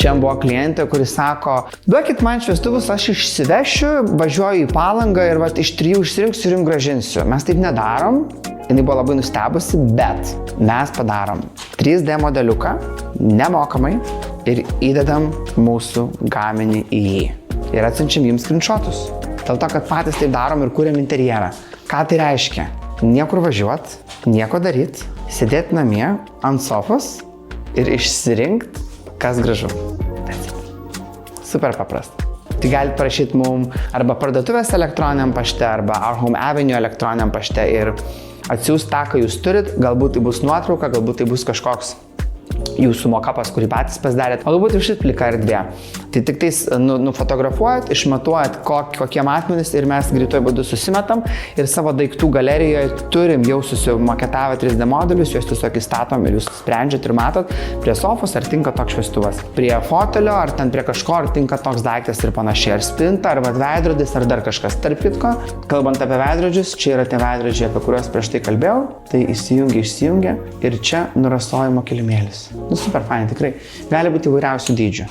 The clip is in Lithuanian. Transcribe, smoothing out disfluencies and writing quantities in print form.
Šiandien buvo klientė, kuris sako, duokit man šviestuvus, aš išsivešiu, važiuoju į Palangą ir vat, iš 3 išsirinksiu ir jums grąžinsiu. Mes taip nedarom, jinai buvo labai nustebusi, bet mes padarom 3D modeliuką nemokamai ir įdedam mūsų gaminį į jį. Ir atsiunčiam jums screenshotus. Dėl to, kad patys taip darom ir kuriam interjerą. Ką tai reiškia? Niekur važiuot, nieko daryt, sėdėti namie ant sofos ir išsirinkti, kas gražu. Super paprasta. Tai galite parašyti mums arba parduotuvės elektroniniam pašte, arba Our Home Avenue elektroniniam pašte ir atsiųs tą, ką jūs turit. Galbūt tai bus nuotrauka, galbūt tai bus kažkoks jūsų mock-upas, kurį patys pasidarėt, o galbūt ir šit plika erdvė. Tai tik tais nufotografuojat, išmatuojat kokie matmenys ir mes greituoju būdu susimetam ir savo daiktų galerijoje turim jau susimaketavę 3D modelius, juos tiesiog įstatom ir jūs sprendžiat ir matot prie sofos, ar tinka toks šviestuvas, prie fotelio, ar ten prie kažko, ar tinka toks daiktas ir panašiai, ar spinta, ar veidrodis, ar dar kažkas. Tarp kitko, kalbant apie veidrodžius, čia yra tie veidrodžiai, apie kuriuos prieš tai kalbėjau, tai išsijungia ir čia nurasojimo kilimėlis. Super fainai, tikrai. Gali būti įvairiausių dydžių.